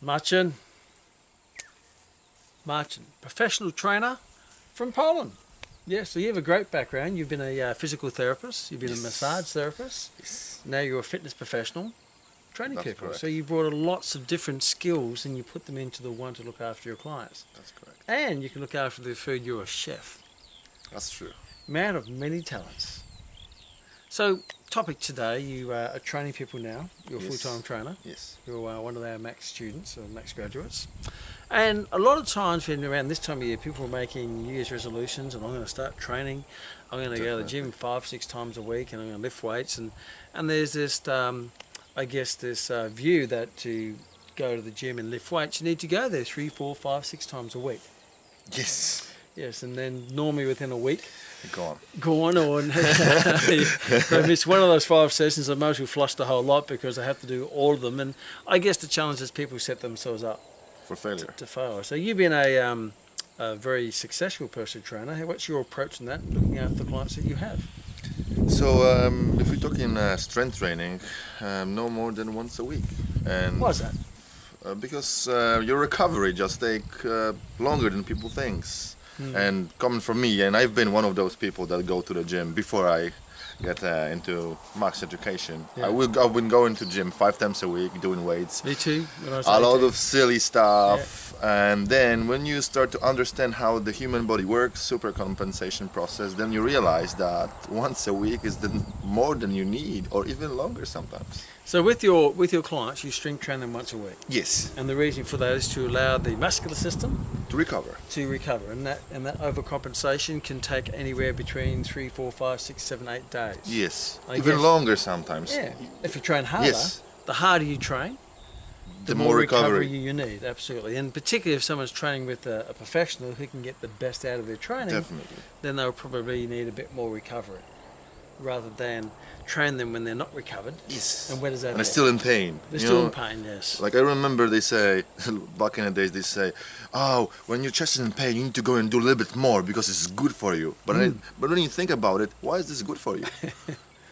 Marcin, professional trainer from Poland. Yeah, so you have a great background. You've been a physical therapist, you've been a massage therapist, now you're a fitness professional training That's people. correct. So you brought lots of different skills and you put them into the one to look after your clients. That's correct. And you can look after their food. You're a chef. That's true. Man of many talents. So, topic today, you are training people now. You're a full-time trainer. Yes. You're one of our Max students or Max graduates. And a lot of times when around this time of year, people are making New Year's resolutions and I'm going to start training. I'm going to go to the gym 5-6 times a week and I'm going to lift weights. And there's this, I guess, this view that to go to the gym and lift weights, you need to go there 3, 4, 5, 6 times a week. Yes. Yes, and then normally within a week, Gone or I miss one of those 5 sessions. I mostly flush the whole lot because I have to do all of them. And I guess the challenge is people set themselves up for failure. To fail. So you've been a very successful personal trainer. What's your approach in that, looking after the clients that you have? So if we're talking strength training, no more than once a week. And why is that? Because your recovery just take longer than people thinks. And coming from me, and I've been one of those people that go to the gym before I get into max education. Yeah. I've been going to gym 5 times a week, doing weights. Me too. A lot of silly stuff. Yeah. And then when you start to understand how the human body works, super compensation process, then you realize that once a week is more than you need, or even longer sometimes. So with your clients, you strength train them once a week. Yes. And the reason for that is to allow the muscular system to recover. And that overcompensation can take anywhere between 3, 4, 5, 6, 7, 8 days. Yes. Even longer sometimes. Yeah. If you train harder, the harder you train, the more recovery you need. Absolutely. And particularly if someone's training with a professional who can get the best out of their training, definitely, then they'll probably need a bit more recovery, rather than train them when they're not recovered. Yes. And where does that And they're still in pain. They're still in pain, yes. Like I remember they say, back in the days, they say, oh, when your chest is in pain, you need to go and do a little bit more because it's good for you. But when you think about it, why is this good for you?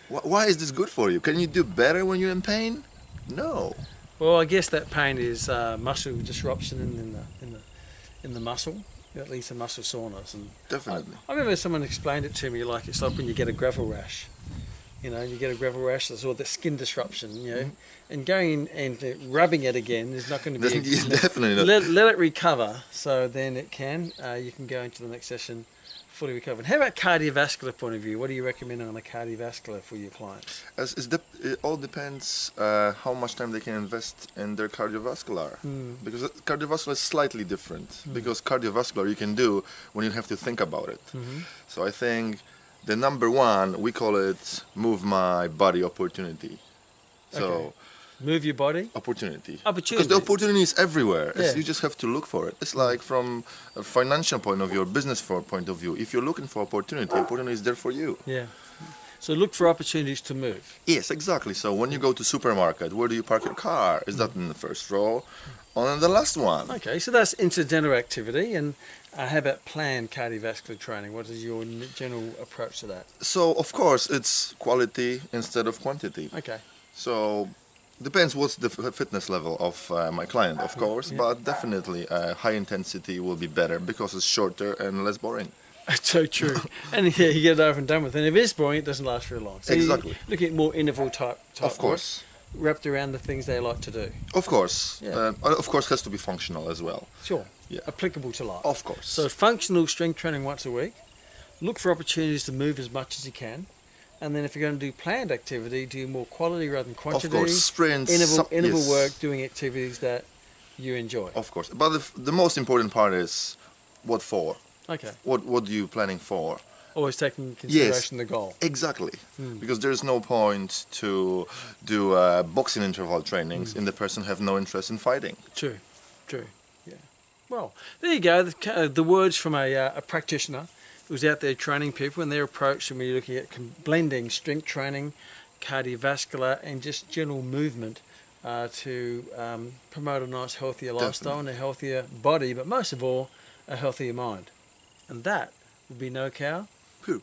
Why is this good for you? Can you do better when you're in pain? No. Well, I guess that pain is muscle disruption in the muscle. At least a muscle soreness. And definitely. I remember someone explained it to me like it's like when you get a gravel rash. You know, you get a gravel rash, that's all the skin disruption, you know, and going and rubbing it again is not going to be... Definitely not. Let it recover, so then you can go into the next session fully recovered. How about cardiovascular point of view? What do you recommend on a cardiovascular for your clients? It all depends how much time they can invest in their cardiovascular. Because cardiovascular is slightly different. Because cardiovascular you can do when you have to think about it. So I think the number one, we call it move my body opportunity. So move your body? Opportunity. Because the opportunity is everywhere. You just have to look for it. It's like from a financial point of view or business point of view. If you're looking for opportunity is there for you. Yeah. So look for opportunities to move. Yes, exactly. So when you go to supermarket, where do you park your car? Is that in the first row or in the last one? Okay, so that's incidental activity. And how about planned cardiovascular training? What is your general approach to that? So, of course, it's quality instead of quantity. Okay. So, depends what's the fitness level of my client, of course, but definitely high intensity will be better because it's shorter and less boring. That's so true. And you get it over and done with. And if it's boring, it doesn't last very long. So exactly. Looking at more interval type of course. Work, wrapped around the things they like to do. Of course. Of course, has to be functional as well. Sure. Yeah. Applicable to life. Of course. So functional strength training once a week. Look for opportunities to move as much as you can. And then if you're going to do planned activity, do more quality rather than quantity. Of course, sprints. Interval work, doing activities that you enjoy. Of course. But the most important part is what for. Okay. What are you planning for? Always taking into consideration the goal. Exactly. Because there's no point to do boxing interval trainings and the person have no interest in fighting. True. Yeah. Well, there you go. The words from a practitioner who's out there training people, and their approach when you're looking at blending strength training, cardiovascular, and just general movement to promote a nice, healthier lifestyle and a healthier body, but most of all, a healthier mind. And that would be No Cow Poo.